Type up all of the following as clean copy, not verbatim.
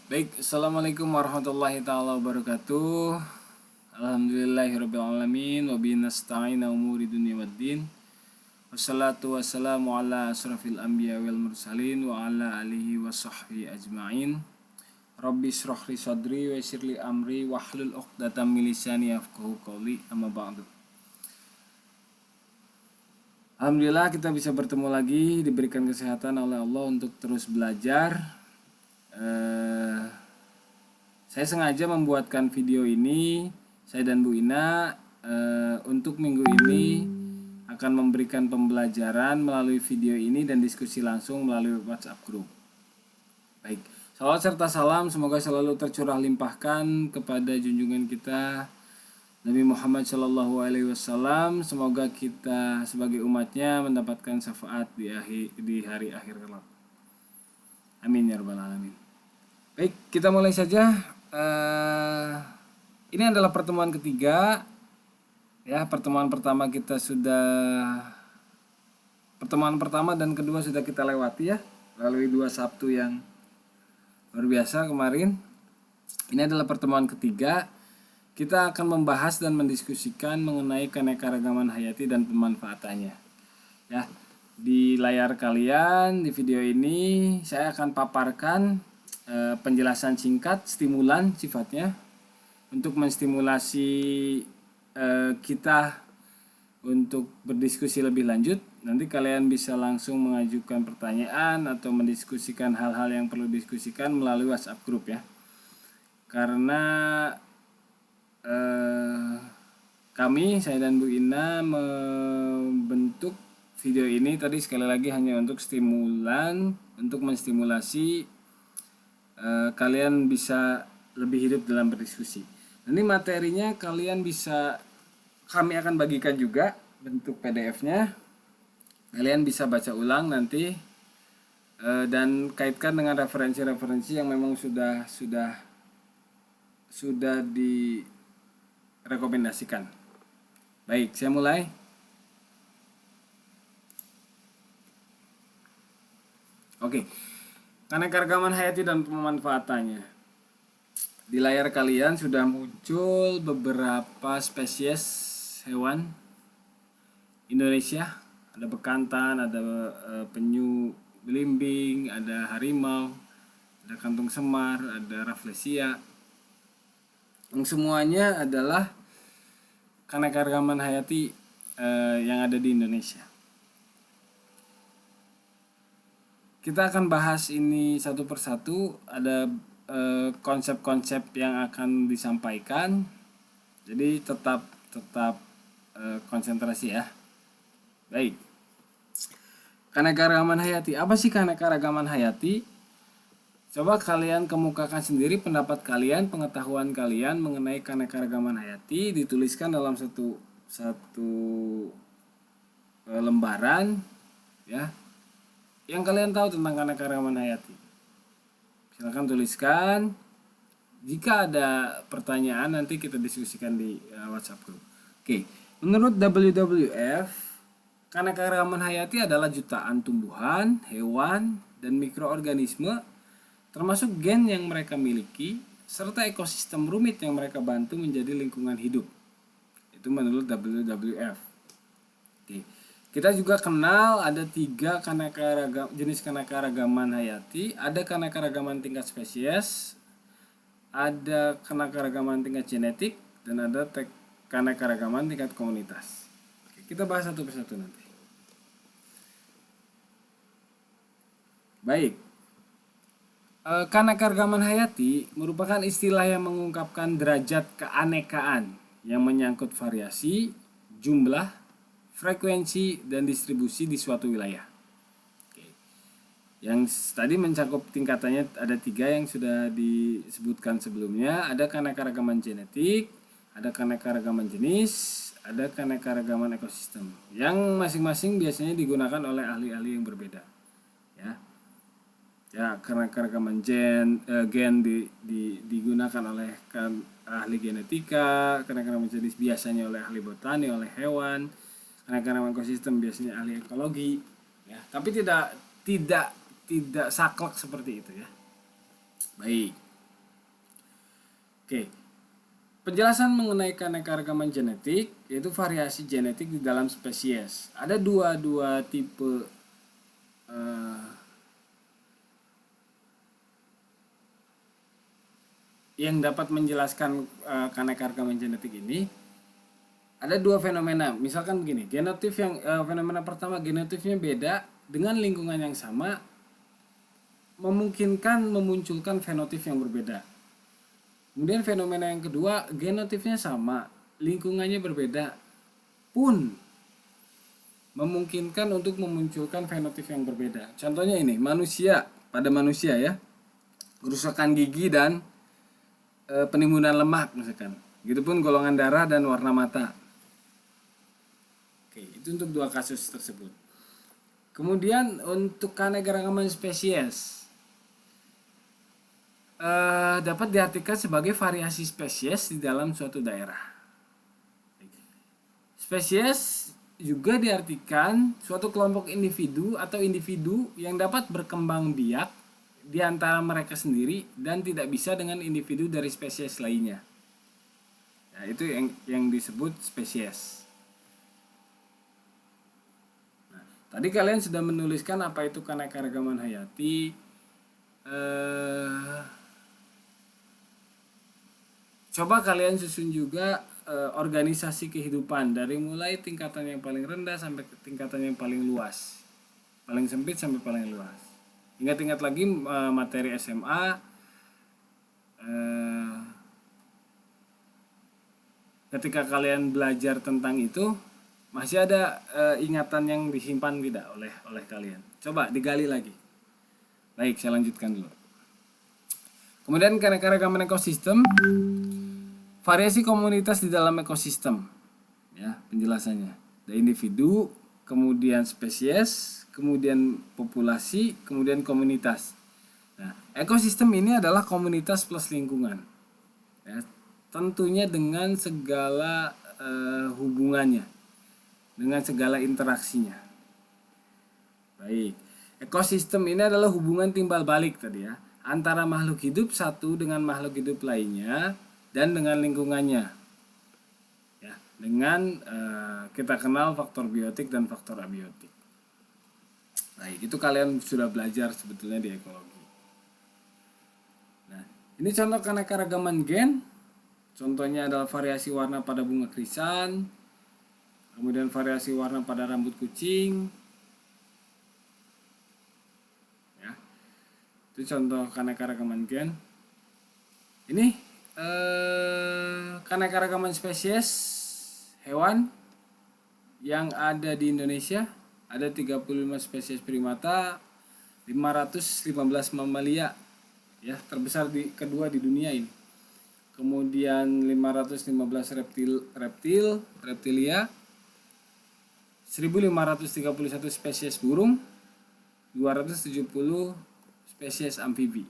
Baik, Assalamualaikum warahmatullahi taala wabarakatuh. Alhamdulillahirrabbilalamin. Wabihi nasta'in umuri dunia waddin. Wassalatu wassalamu ala asrafil anbiya wal mursalin wa ala alihi wa sahbihi ajma'in. Rabbi israh li sadri wa yassir li amri wahlul 'uqdatam min lisani yafqahu qawli, amma ba'du. Alhamdulillah kita bisa bertemu lagi, diberikan kesehatan oleh Allah untuk terus belajar. Saya sengaja membuatkan video ini, saya dan Bu Ina, untuk minggu ini akan memberikan pembelajaran melalui video ini dan diskusi langsung melalui WhatsApp group. Baik, salawat serta salam semoga selalu tercurah limpahkan kepada junjungan kita Nabi Muhammad Shallallahu Alaihi Wasallam. Semoga kita sebagai umatnya mendapatkan syafaat di hari akhir kelak. Amin ya rabbal alamin. Baik, kita mulai saja. Ini adalah pertemuan ketiga. Ya, pertemuan pertama dan kedua sudah kita lewati ya, melalui 2 Sabtu yang luar biasa kemarin. Ini adalah pertemuan ketiga. Kita akan membahas dan mendiskusikan mengenai keanekaragaman hayati dan pemanfaatannya. Ya, di layar kalian di video ini saya akan paparkan penjelasan singkat, stimulan sifatnya untuk menstimulasi kita untuk berdiskusi lebih lanjut. Nanti kalian bisa langsung mengajukan pertanyaan atau mendiskusikan hal-hal yang perlu diskusikan melalui WhatsApp group ya. Karena saya dan Bu Ina membentuk video ini tadi sekali lagi hanya untuk stimulan, untuk menstimulasi kalian bisa lebih hidup dalam berdiskusi. Nanti materinya kami akan bagikan juga bentuk PDF-nya. Kalian bisa baca ulang nanti dan kaitkan dengan referensi-referensi yang memang sudah direkomendasikan. Baik, saya mulai. Oke. Keanekaragaman hayati dan pemanfaatannya. Di layar kalian sudah muncul beberapa spesies hewan Indonesia. Ada bekantan, ada penyu belimbing, ada harimau, ada kantung semar, ada rafflesia. Yang semuanya adalah keanekaragaman hayati yang ada di Indonesia. Kita akan bahas ini satu persatu, ada konsep-konsep yang akan disampaikan. Jadi tetap konsentrasi ya. Baik. Keanekaragaman hayati. Apa sih keanekaragaman hayati? Coba kalian kemukakan sendiri pendapat kalian, pengetahuan kalian mengenai keanekaragaman hayati, dituliskan dalam satu lembaran ya. Yang kalian tahu tentang keanekaragaman hayati. Silakan tuliskan. Jika ada pertanyaan nanti kita diskusikan di WhatsApp group. Oke, menurut WWF, keanekaragaman hayati adalah jutaan tumbuhan, hewan, dan mikroorganisme termasuk gen yang mereka miliki serta ekosistem rumit yang mereka bantu menjadi lingkungan hidup. Itu menurut WWF. Oke. Kita juga kenal ada 3 jenis keanekaragaman hayati. Ada keanekaragaman tingkat spesies, ada keanekaragaman tingkat genetik, dan ada keanekaragaman tingkat komunitas. Oke, kita bahas satu persatu nanti. Baik. Keanekaragaman hayati merupakan istilah yang mengungkapkan derajat keanekaan yang menyangkut variasi, jumlah, frekuensi, dan distribusi di suatu wilayah. Oke. Yang tadi mencakup tingkatannya ada 3 yang sudah disebutkan sebelumnya. Ada keanekaragaman genetik, ada keanekaragaman jenis, ada keanekaragaman ekosistem. Yang masing-masing biasanya digunakan oleh ahli-ahli yang berbeda. Ya, keanekaragaman gen digunakan oleh ahli genetika, keanekaragaman jenis biasanya oleh ahli botani, oleh hewan. Keanekaragaman ekosistem biasanya ahli ekologi ya, tapi tidak saklek seperti itu ya. Baik. Oke, penjelasan mengenai keanekaragaman genetik yaitu variasi genetik di dalam spesies. Ada dua tipe yang dapat menjelaskan keanekaragaman genetik ini. Ada dua fenomena, misalkan begini, genotif yang fenomena pertama, genotifnya beda dengan lingkungan yang sama memungkinkan memunculkan fenotip yang berbeda. Kemudian fenomena yang kedua, genotipnya sama, lingkungannya berbeda pun memungkinkan untuk memunculkan fenotip yang berbeda. Contohnya ini, pada manusia ya, kerusakan gigi dan penimbunan lemak misalkan. Begitupun golongan darah dan warna mata. Oke, itu untuk dua kasus tersebut. Kemudian untuk keanekaragaman spesies dapat diartikan sebagai variasi spesies di dalam suatu daerah. Spesies juga diartikan suatu kelompok individu atau individu yang dapat berkembang biak di antara mereka sendiri dan tidak bisa dengan individu dari spesies lainnya. Nah, itu yang disebut spesies. Tadi kalian sudah menuliskan apa itu keanekaragaman hayati. Coba kalian susun juga organisasi kehidupan dari mulai tingkatan yang paling rendah sampai ke tingkatan yang paling luas, paling sempit sampai paling luas. Ingat-ingat lagi materi SMA. Ketika kalian belajar tentang itu, masih ada ingatan yang disimpan tidak oleh kalian? Coba digali lagi. Baik, saya lanjutkan dulu. Kemudian keanekaragaman ekosistem, variasi komunitas di dalam ekosistem. Ya, penjelasannya. Ada individu, kemudian spesies, kemudian populasi, kemudian komunitas. Nah, ekosistem ini adalah komunitas plus lingkungan. Ya, tentunya dengan segala hubungannya, dengan segala interaksinya. Baik, ekosistem ini adalah hubungan timbal balik tadi ya, antara makhluk hidup satu dengan makhluk hidup lainnya dan dengan lingkungannya. Ya, dengan kita kenal faktor biotik dan faktor abiotik. Baik, itu kalian sudah belajar sebetulnya di ekologi. Nah, ini contoh keanekaragaman gen. Contohnya adalah variasi warna pada bunga krisan, kemudian variasi warna pada rambut kucing. Ya, itu contoh keanekaragaman gen. Ini keanekaragaman spesies hewan yang ada di Indonesia. Ada 35 spesies primata, 515 mamalia, ya, terbesar kedua di dunia ini. Kemudian 515 reptilia, 1531 spesies burung, 270 spesies amfibi.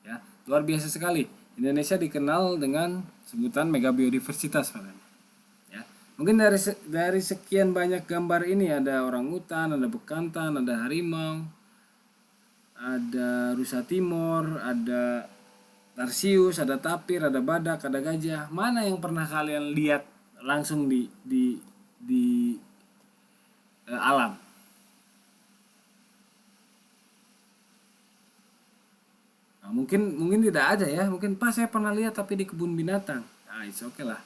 Ya, luar biasa sekali. Indonesia dikenal dengan sebutan megabiodiversitas. Ya, mungkin dari sekian banyak gambar ini ada orangutan, ada bekantan, ada harimau, ada rusa timor, ada tarsius, ada tapir, ada badak, ada gajah. Mana yang pernah kalian lihat langsung di alam? Nah, mungkin tidak ada ya. Mungkin pas saya pernah lihat tapi di kebun binatang. Nah, it's okay lah.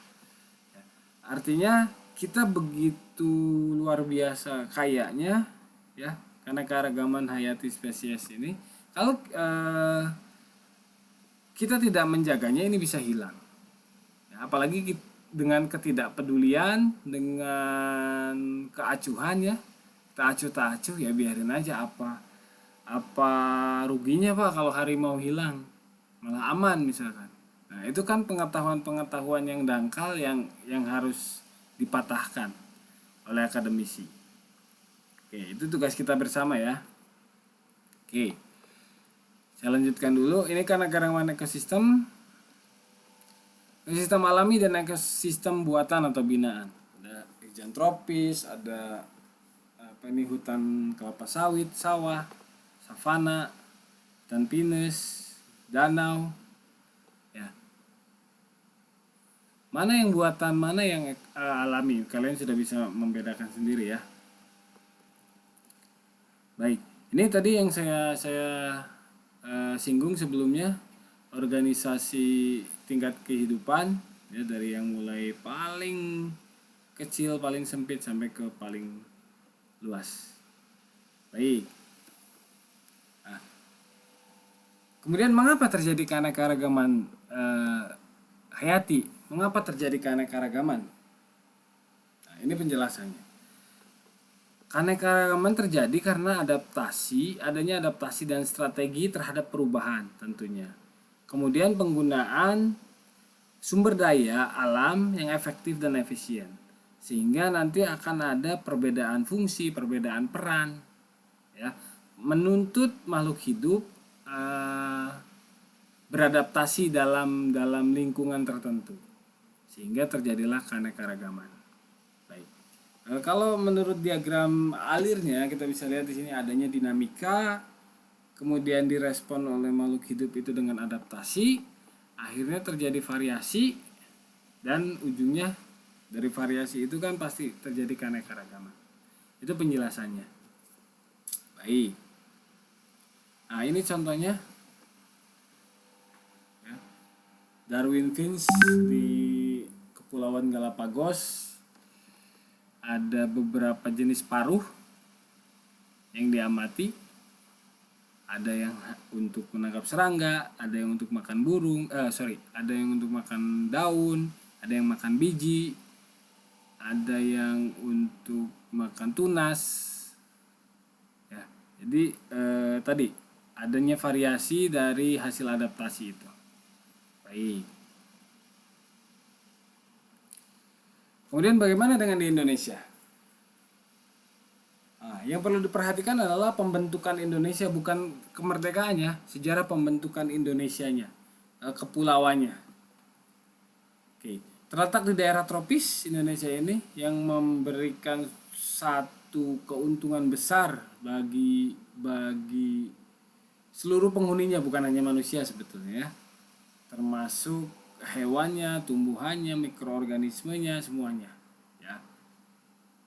Artinya kita begitu luar biasa kayanya ya, karena keanekaragaman hayati spesies ini. Kalau kita tidak menjaganya, ini bisa hilang. Ya, apalagi dengan ketidakpedulian, dengan keacuhan ya, kita acuh-acuh ya biarin aja, apa ruginya Pak kalau harimau hilang, malah aman misalkan. Nah, itu kan pengetahuan yang dangkal yang harus dipatahkan oleh akademisi. Oke, itu tugas kita bersama ya. Oke, saya lanjutkan dulu. Ini kan keanekaragaman ekosistem alami dan ekosistem buatan atau binaan. Ada hujan tropis, ada hutan kelapa sawit, sawah, savana, hutan pinus, danau. Ya. Mana yang buatan, mana yang alami. Kalian sudah bisa membedakan sendiri ya. Baik, ini tadi yang saya singgung sebelumnya, organisasi tingkat kehidupan ya, dari yang mulai paling kecil, paling sempit sampai ke paling luas. Baik. Nah, kemudian mengapa terjadi keanekaragaman hayati? Mengapa terjadi keanekaragaman? Nah, ini penjelasannya. Keanekaragaman terjadi karena adanya adaptasi dan strategi terhadap perubahan tentunya. Kemudian penggunaan sumber daya alam yang efektif dan efisien. Sehingga nanti akan ada perbedaan fungsi, perbedaan peran, ya, menuntut makhluk hidup beradaptasi dalam lingkungan tertentu. Sehingga terjadilah keanekaragaman. Kalau menurut diagram alirnya kita bisa lihat di sini adanya dinamika, kemudian direspon oleh makhluk hidup itu dengan adaptasi, akhirnya terjadi variasi, dan ujungnya dari variasi itu kan pasti terjadi keanekaragaman. Itu penjelasannya. Baik. Nah, ini contohnya ya. Darwin Finch di Kepulauan Galapagos. Ada beberapa jenis paruh yang diamati. Ada yang untuk menangkap serangga, ada yang untuk makan ada yang untuk makan daun, ada yang makan biji, ada yang untuk makan tunas. Ya, jadi tadi adanya variasi dari hasil adaptasi itu. Baik. Kemudian bagaimana dengan di Indonesia? Nah, yang perlu diperhatikan adalah pembentukan Indonesia, bukan kemerdekaannya, sejarah pembentukan Indonesianya, kepulauannya. Oke, terletak di daerah tropis Indonesia ini yang memberikan satu keuntungan besar bagi seluruh penghuninya, bukan hanya manusia sebetulnya, termasuk hewannya, tumbuhannya, mikroorganismenya, semuanya.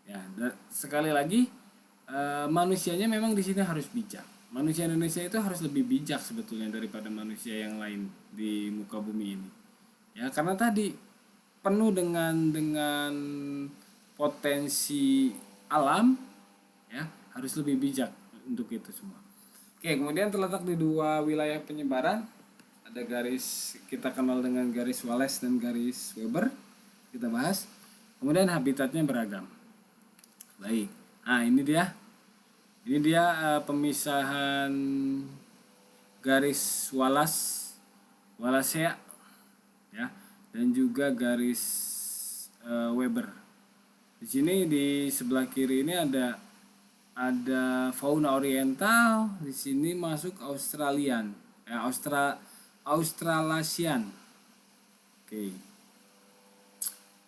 Ya, sekali lagi manusianya memang di sini harus bijak. Manusia Indonesia itu harus lebih bijak sebetulnya daripada manusia yang lain di muka bumi ini. Ya, karena tadi penuh dengan potensi alam, ya, harus lebih bijak untuk itu semua. Oke, kemudian terletak di dua wilayah penyebaran. Ada garis kita kenal dengan garis Wallace dan garis Weber, kita bahas. Kemudian habitatnya beragam. Baik. Nah, ini dia pemisahan garis Wallacea ya, dan juga garis Weber. Di sini di sebelah kiri ini ada fauna oriental, di sini masuk Australian, Australasian. Oke.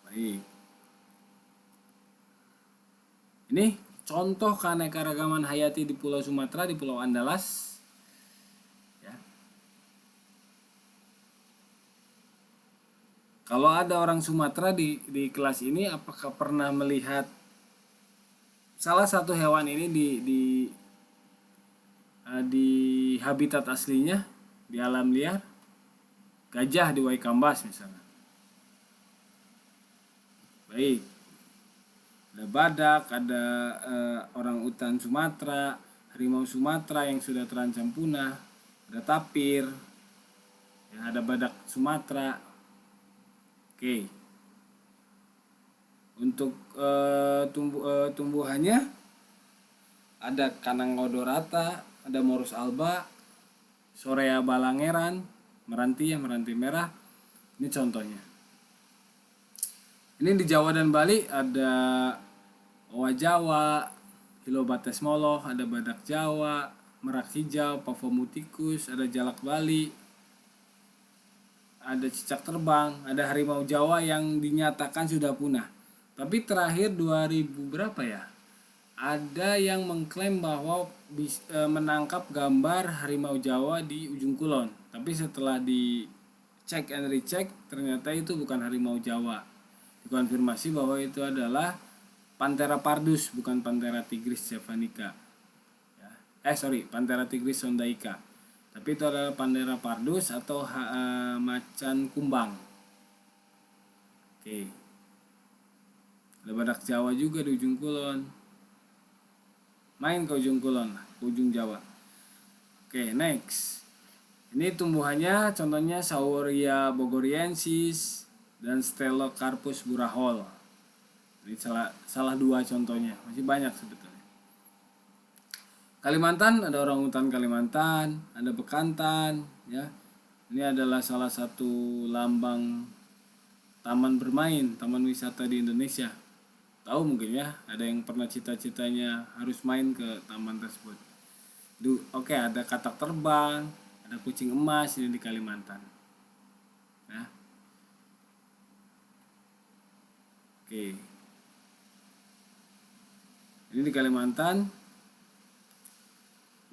Baik. Ini contoh keanekaragaman hayati di Pulau Sumatera, di Pulau Andalas. Ya. Kalau ada orang Sumatera di kelas ini, apakah pernah melihat salah satu hewan ini di habitat aslinya, di alam liar? Gajah di Waikambas misalnya. Baik. Ada badak, ada orang utan Sumatera, harimau Sumatera yang sudah terancam punah, ada tapir, ya, ada badak Sumatera. Oke. Untuk tumbuhannya ada kanang odorata, ada Morus alba, Sorea balangeran, meranti merah. Ini contohnya. Ini di Jawa dan Bali ada owa Jawa, Hilobates moloh, ada badak Jawa, merak hijau, Pavomutikus, ada jalak Bali, ada cicak terbang, ada harimau Jawa yang dinyatakan sudah punah. Tapi terakhir 2000 berapa ya? Ada yang mengklaim bahwa menangkap gambar harimau Jawa di Ujung Kulon. Tapi setelah cek and recheck, ternyata itu bukan harimau Jawa. Dikonfirmasi bahwa itu adalah Panthera pardus, bukan Panthera tigris javanica. Panthera tigris sondaica. Tapi itu adalah Panthera pardus atau macan kumbang. Oke. Ada badak Jawa juga di ujung kulon. Main ke ujung kulon, ke ujung Jawa. Oke, next. Ini tumbuhannya contohnya Sauria bogoriensis dan Stylocarpus burahol. Ini salah dua contohnya, masih banyak sebetulnya. Kalimantan ada orangutan Kalimantan, ada bekantan, ya. Ini adalah salah satu lambang taman bermain, taman wisata di Indonesia. Tahu mungkin ya, ada yang pernah cita-citanya harus main ke taman tersebut. Oke, ada katak terbang, ada kucing emas ini di Kalimantan. Nah. Oke. Ini di Kalimantan.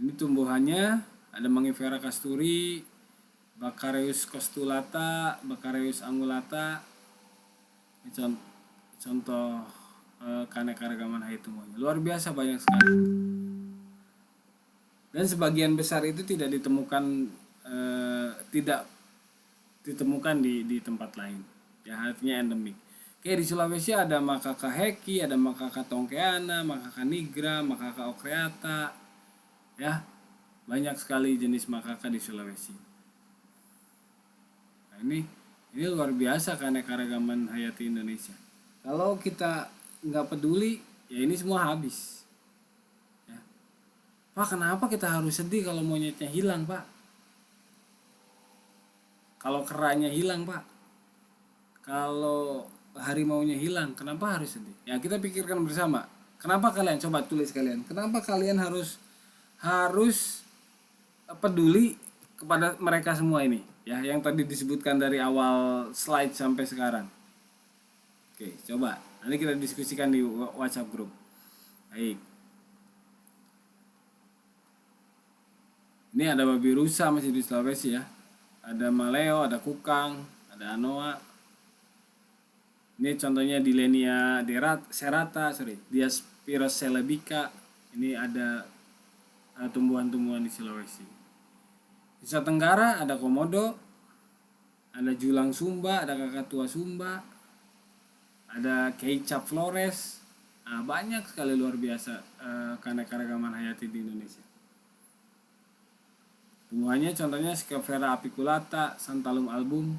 Ini tumbuhannya ada Mangifera casturi, Bacchareus costulata, Bacchareus angulata. Ini contoh keanekaragaman haitumunya. Luar biasa banyak sekali. Dan sebagian besar itu tidak ditemukan di tempat lain. Ya, artinya endemik. Oke, di Sulawesi ada Macaca heki, ada Macaca tonkeana, Macaca nigra, Macaca ocreata. Ya, banyak sekali jenis makaka di Sulawesi. Nah, ini luar biasa keanekaragaman hayati Indonesia. Kalau kita nggak peduli, ya ini semua habis. Ya. Pak, kenapa kita harus sedih kalau monyetnya hilang, Pak? Kalau keranya hilang, Pak? Kalau harimaunya hilang, kenapa harus sedih? Ya, kita pikirkan bersama. Kenapa kalian, coba tulis kalian, kenapa kalian harus peduli kepada mereka semua ini, ya, yang tadi disebutkan dari awal slide sampai sekarang. Oke, coba nanti kita diskusikan di WhatsApp grup. Baik. Ini ada babi rusa masih di Sulawesi ya. Ada maleo, ada kukang, ada anoa. Ini contohnya Dilenia serrata, Diospyros celebica. Ini ada tumbuhan-tumbuhan di Sulawesi. Di Nusa Tenggara ada komodo, ada julang Sumba, ada kakatua Sumba, ada kecap flores. Nah, banyak sekali luar biasa keanekaragaman hayati di Indonesia. Tumbuhannya contohnya Scaphera apiculata, Santalum album.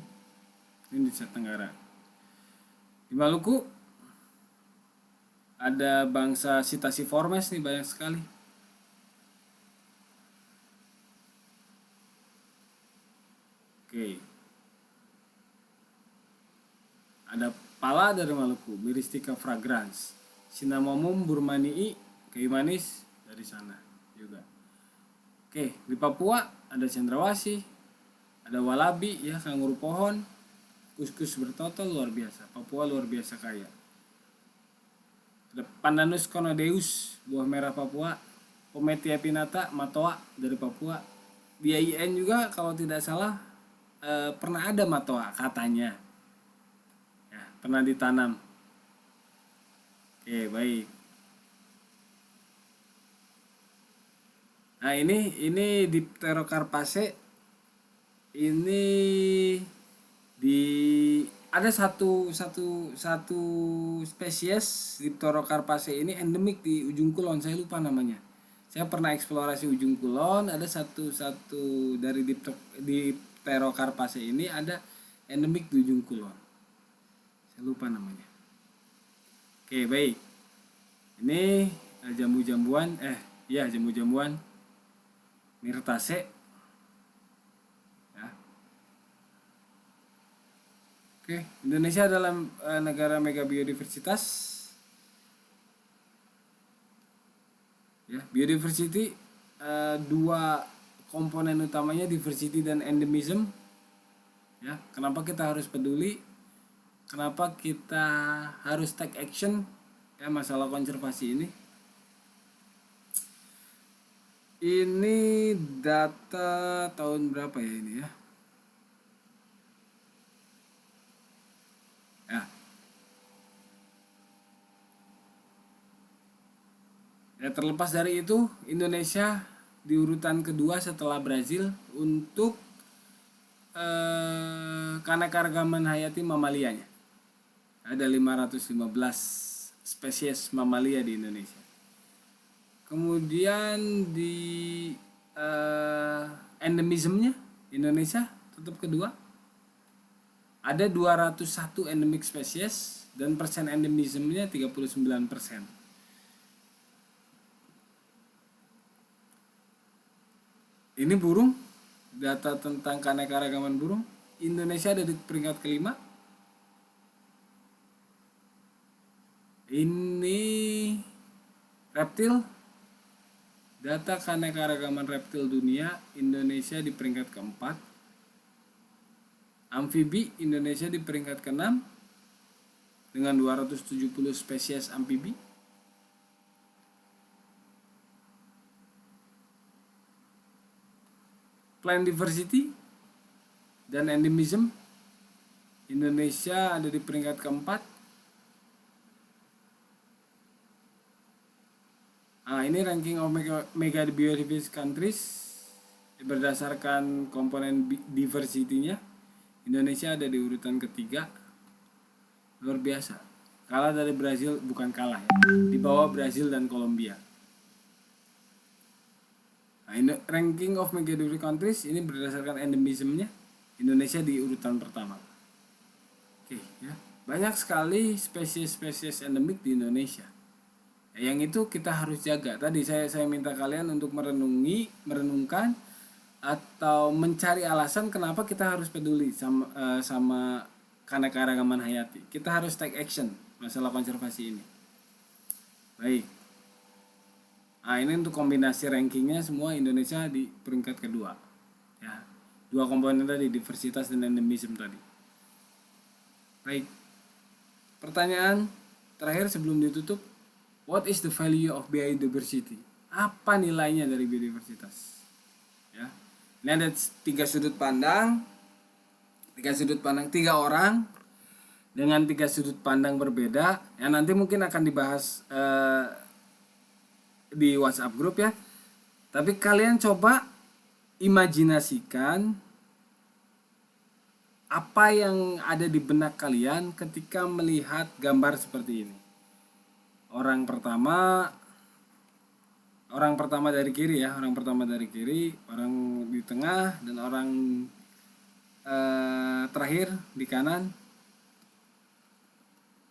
Ini di Nusa Tenggara. Di Maluku ada bangsa Psittaciformes nih, banyak sekali. Oke. Ada pala dari Maluku, Myristica fragrans. Cinnamomum burmanii, kayu manis dari sana juga. Oke, di Papua ada cendrawasih, ada walabi ya, kanguru pohon, kuskus bertotol, luar biasa. Papua luar biasa kaya. Ada Pandanus conodeus, buah merah Papua, Pometia pinnata, matoa dari Papua. Di IAIN juga kalau tidak salah pernah ada matoa katanya, ya, pernah ditanam. Oke, baik. Nah, ini Dipterocarpaceae ini ada satu spesies Dipterocarpaceae ini endemik di ujung kulon, saya lupa namanya. Saya pernah eksplorasi ujung kulon, ada satu dari Dipterocarpaceae ini ada endemik di ujung kulon. Saya lupa namanya. Oke, baik. Ini jambu-jambuan Myrtaceae. Ya. Oke, Indonesia adalah negara mega biodiversitas. Ya, biodiversity dua komponen utamanya, diversity dan endemism. Ya, kenapa kita harus peduli? Kenapa kita harus take action ya masalah konservasi ini? Ini data tahun berapa ya ini ya? Ya, terlepas dari itu, Indonesia di urutan kedua setelah Brazil untuk keanekaragaman hayati mamalianya. Ada 515 spesies mamalia di Indonesia. Kemudian di endemismnya Indonesia tetap kedua. Ada 201 endemic spesies dan persen endemismnya 39%. Ini burung, data tentang keanekaragaman burung. Indonesia ada di peringkat kelima. Ini reptil, data keanekaragaman reptil dunia, Indonesia di peringkat keempat. Amfibi, Indonesia di peringkat keenam dengan 270 spesies amfibi. Plant diversity dan endemism, Indonesia ada di peringkat keempat. Ini ranking of mega biodiversity countries berdasarkan komponen diversity-nya. Indonesia ada di urutan ketiga. Luar biasa. Kalah dari Brazil, bukan kalah ya. Di bawah Brazil dan Kolombia. Ranking of mega biodiversity countries ini berdasarkan endemismnya. Indonesia di urutan pertama. Oke, ya. Banyak sekali spesies-spesies endemik di Indonesia. Yang itu kita harus jaga. Tadi saya minta kalian untuk merenungkan atau mencari alasan kenapa kita harus peduli sama keanekaragaman hayati. Kita harus take action masalah konservasi ini. Baik. Ini untuk kombinasi rankingnya semua Indonesia di peringkat kedua. Ya, dua komponen tadi, diversitas dan endemisme tadi. Baik. Pertanyaan terakhir sebelum ditutup. What is the value of biodiversity? Apa nilainya dari biodiversitas? Ya. Ini ada tiga sudut pandang, tiga orang dengan tiga sudut pandang berbeda. Yang nanti mungkin akan dibahas di WhatsApp grup ya. Tapi kalian coba imajinasikan apa yang ada di benak kalian ketika melihat gambar seperti ini. Orang pertama dari kiri ya, orang di tengah, dan orang terakhir di kanan.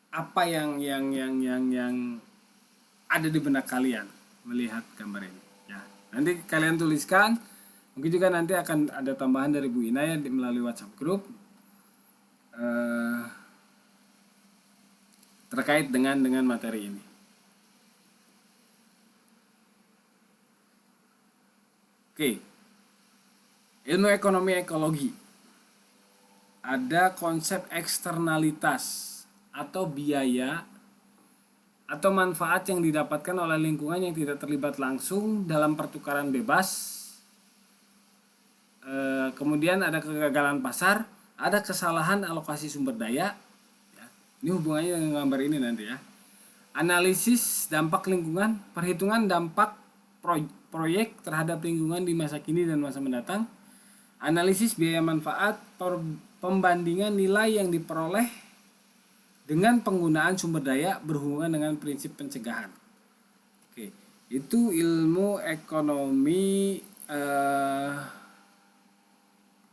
Apa yang ada di benak kalian melihat gambar ini ya. Nanti kalian tuliskan, mungkin juga nanti akan ada tambahan dari Bu Ina ya melalui WhatsApp group terkait dengan materi ini. Oke, ilmu ekonomi ekologi ada konsep eksternalitas atau biaya atau manfaat yang didapatkan oleh lingkungan yang tidak terlibat langsung dalam pertukaran bebas. Kemudian ada kegagalan pasar, ada kesalahan alokasi sumber daya. Ya, ini hubungannya dengan gambar ini nanti ya. Analisis dampak lingkungan, perhitungan dampak proyek terhadap lingkungan di masa kini dan masa mendatang. Analisis biaya manfaat, pembandingan nilai yang diperoleh dengan penggunaan sumber daya berhubungan dengan prinsip pencegahan. Oke, itu ilmu ekonomi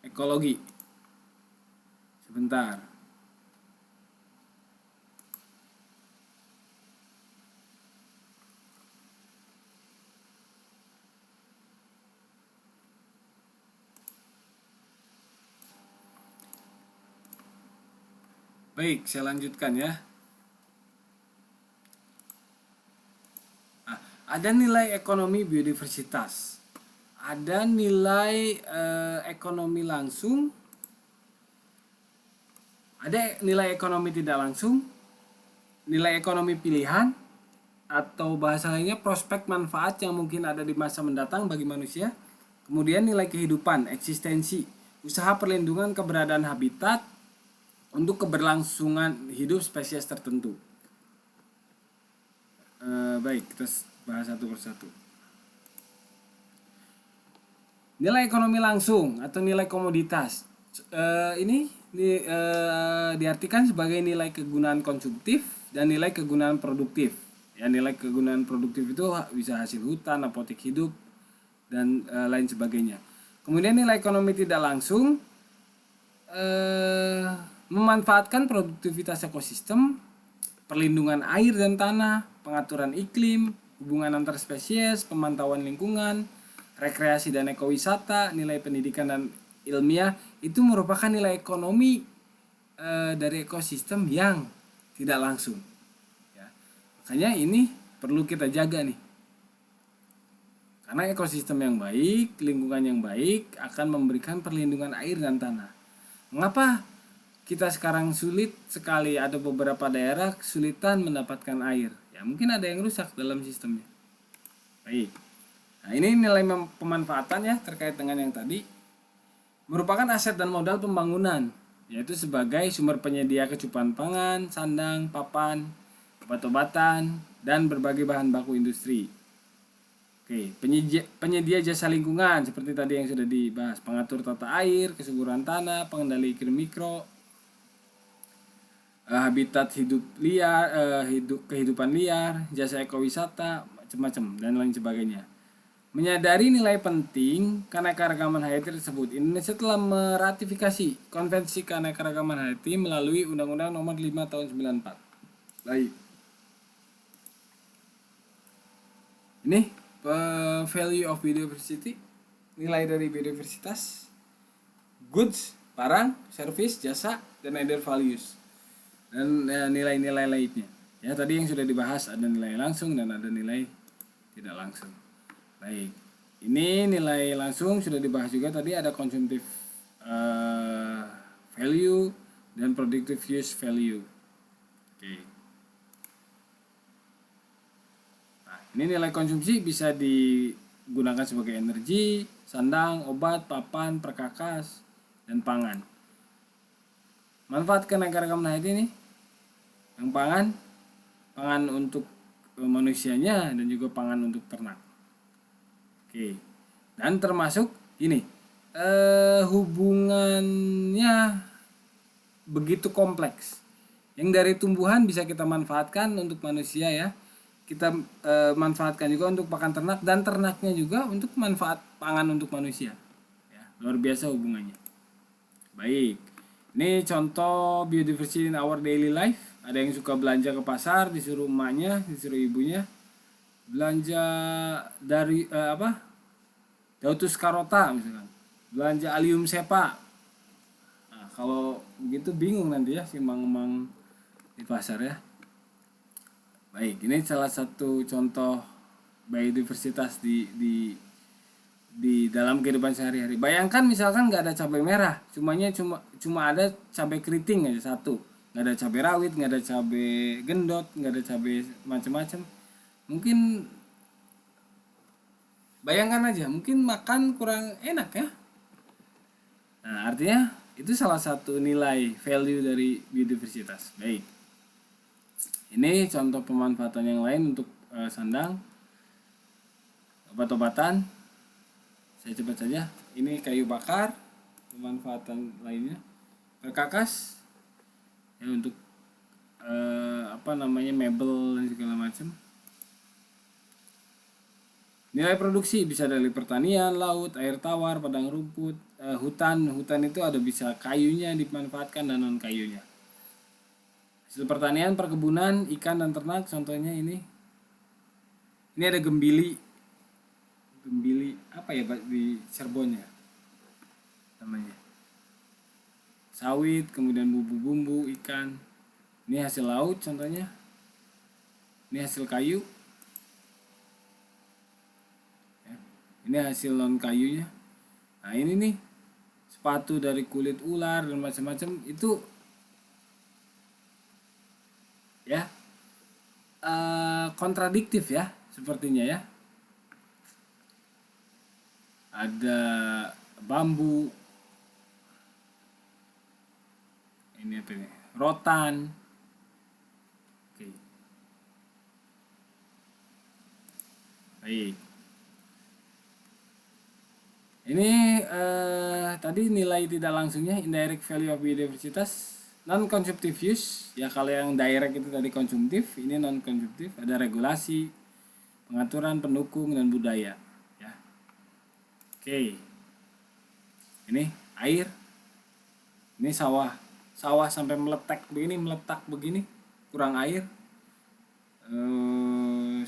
ekologi. Sebentar. Baik, saya lanjutkan ya. Ada nilai ekonomi biodiversitas, ada nilai ekonomi langsung, ada nilai ekonomi tidak langsung, nilai ekonomi pilihan, atau bahasa lainnya prospek manfaat yang mungkin ada di masa mendatang bagi manusia. Kemudian nilai kehidupan, eksistensi, usaha perlindungan keberadaan habitat untuk keberlangsungan hidup spesies tertentu. Baik, kita bahas satu persatu. Nilai ekonomi langsung atau nilai komoditas ini diartikan sebagai nilai kegunaan konsumtif dan nilai kegunaan produktif. Ya, nilai kegunaan produktif itu bisa hasil hutan, apotek hidup, dan lain sebagainya. Kemudian nilai ekonomi tidak langsung memanfaatkan produktivitas ekosistem, perlindungan air dan tanah, pengaturan iklim, hubungan antar spesies, pemantauan lingkungan, rekreasi dan ekowisata, nilai pendidikan dan ilmiah. Itu merupakan nilai ekonomi dari ekosistem yang tidak langsung. Ya. Makanya ini perlu kita jaga nih. Karena ekosistem yang baik, lingkungan yang baik akan memberikan perlindungan air dan tanah. Mengapa kita sekarang sulit sekali, ada beberapa daerah kesulitan mendapatkan air? Ya mungkin ada yang rusak dalam sistemnya. Baik. Nah, ini nilai pemanfaatan ya terkait dengan yang tadi. Merupakan aset dan modal pembangunan, yaitu sebagai sumber penyedia kecukupan pangan, sandang, papan, obat-obatan, dan berbagai bahan baku industri. Oke, penyedia jasa lingkungan seperti tadi yang sudah dibahas, pengatur tata air, kesuburan tanah, pengendali iklim mikro, habitat hidup liar, kehidupan liar, jasa ekowisata, macam-macam dan lain sebagainya. Menyadari nilai penting keanekaragaman hayati tersebut, Indonesia telah meratifikasi Konvensi Keanekaragaman Hayati melalui Undang-Undang Nomor 5 Tahun 94. Baik. Ini value of biodiversity, nilai dari biodiversitas, goods, barang, service, jasa, dan other values, dan nilai-nilai lainnya. Ya tadi yang sudah dibahas, ada nilai langsung dan ada nilai tidak langsung. Baik, ini nilai langsung sudah dibahas juga tadi, ada consumptive value dan productive use value. Oke. Nah, ini nilai konsumsi bisa digunakan sebagai energi, sandang, obat, papan, perkakas, dan pangan. Manfaat keanekaragaman hayati ini, yang pangan untuk manusianya dan juga pangan untuk ternak. Oke, dan termasuk ini hubungannya begitu kompleks. Yang dari tumbuhan bisa kita manfaatkan untuk manusia ya. Kita manfaatkan juga untuk pakan ternak, dan ternaknya juga untuk manfaat pangan untuk manusia. Ya, luar biasa hubungannya. Baik, ini contoh biodiversity in our daily life. Ada yang suka belanja ke pasar, disuruh emaknya, disuruh ibunya belanja dari Dautus Carota misalkan, belanja Allium cepa. Nah, kalau begitu bingung nanti ya si mang-mang di pasar ya. Baik, ini salah satu contoh biodiversitas di dalam kehidupan sehari-hari. Bayangkan misalkan nggak ada cabai merah, cuma ada cabai keriting aja satu, nggak ada cabai rawit, nggak ada cabai gendot, nggak ada cabai macam-macam. Mungkin bayangkan aja, mungkin makan kurang enak ya. Nah, artinya itu salah satu nilai value dari biodiversitas. Baik. Ini contoh pemanfaatan yang lain untuk sandang, obat-obatan. Saya cepat saja. Ini kayu bakar, pemanfaatan lainnya. Perkakas ya untuk mebel dan segala macam. Nilai produksi bisa dari pertanian, laut, air tawar, padang rumput, hutan. Hutan itu ada bisa kayunya dimanfaatkan dan non kayunya. Hasil pertanian, perkebunan, ikan dan ternak, contohnya ini. Ini ada gembili apa ya di Cirebon ya namanya. Sawit, kemudian bumbu-bumbu, ikan. Ini hasil laut contohnya. Ini hasil kayu. Ini hasil non kayunya. Nah ini nih sepatu dari kulit ular dan macam-macam itu ya kontradiktif ya sepertinya ya. Ada bambu, ini apa ini, rotan. Oke. Baik. Ini tadi nilai tidak langsungnya, indirect value of biodiversitas, non konsumtif use. Ya kalau yang direct itu tadi konsumtif, ini non konsumtif. Ada regulasi, pengaturan, pendukung, dan budaya. Ya. Oke. Ini air. Ini sawah. Sawah sampai meletak begini, kurang air.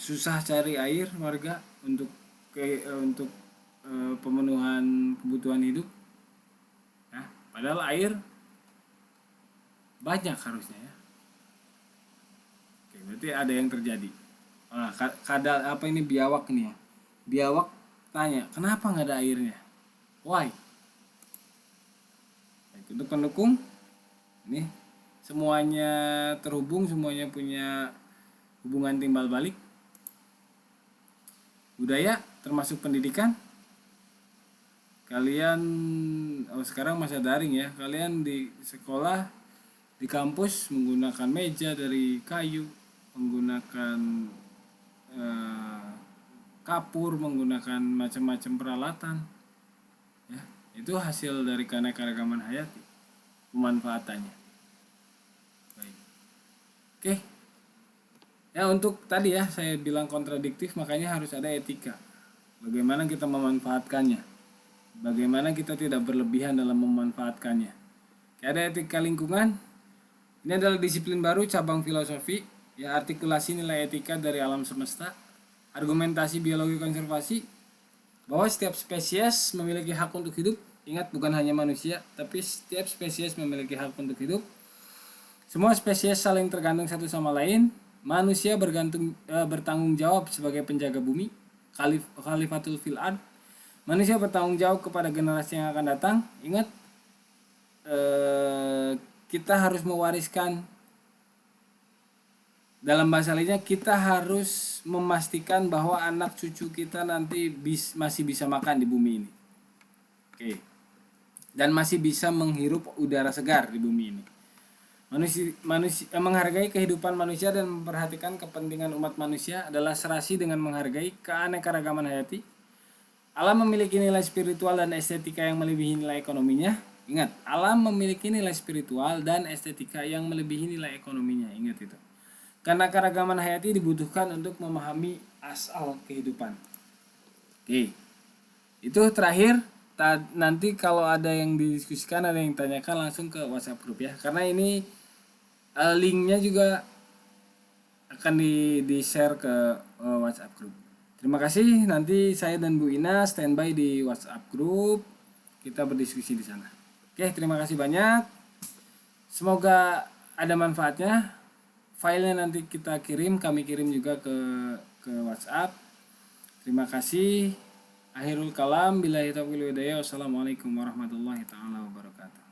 Susah cari air warga untuk pemenuhan kebutuhan hidup. Ya, padahal air banyak harusnya ya. Oke, berarti ada yang terjadi. Nah, kadal apa ini biawak nih ya. Biawak tanya, kenapa nggak ada airnya? Why? Baik, untuk pendukung, ini semuanya terhubung, semuanya punya hubungan timbal balik. Budaya termasuk pendidikan. Kalian sekarang masa daring ya. Kalian di sekolah, di kampus menggunakan meja dari kayu, menggunakan kapur, menggunakan macam-macam peralatan. Ya, itu hasil dari keanekaragaman hayati, pemanfaatannya. Baik. Oke. Ya untuk tadi ya saya bilang kontradiktif, makanya harus ada etika. Bagaimana kita memanfaatkannya? Bagaimana kita tidak berlebihan dalam memanfaatkannya? Ada etika lingkungan. Ini adalah disiplin baru cabang filosofi, ya artikulasi nilai etika dari alam semesta, argumentasi biologi konservasi, bahwa setiap spesies memiliki hak untuk hidup. Ingat, bukan hanya manusia, tapi setiap spesies memiliki hak untuk hidup. Semua spesies saling tergantung satu sama lain. Manusia bertanggung jawab sebagai penjaga bumi, khalifatul fil ard. Manusia bertanggung jawab kepada generasi yang akan datang. Ingat, kita harus mewariskan, dalam bahasa lainnya kita harus memastikan bahwa anak cucu kita nanti masih bisa makan di bumi ini. Oke. Dan masih bisa menghirup udara segar di bumi ini. Manusia menghargai kehidupan manusia dan memperhatikan kepentingan umat manusia adalah serasi dengan menghargai keanekaragaman hayati. Alam memiliki nilai spiritual dan estetika yang melebihi nilai ekonominya. Ingat, alam memiliki nilai spiritual dan estetika yang melebihi nilai ekonominya. Ingat itu. Karena keragaman hayati dibutuhkan untuk memahami asal kehidupan. Oke. Itu terakhir. Nanti kalau ada yang didiskusikan, ada yang tanyakan, langsung ke WhatsApp group ya. Karena ini linknya juga akan di-share ke WhatsApp group. Terima kasih. Nanti saya dan Bu Ina standby di WhatsApp group. Kita berdiskusi di sana. Oke, terima kasih banyak. Semoga ada manfaatnya. Filenya nanti kami kirim juga ke WhatsApp. Terima kasih. Akhirul kalam, billahi taufiq wal hidayah. Wassalamualaikum warahmatullahi taala wabarakatuh.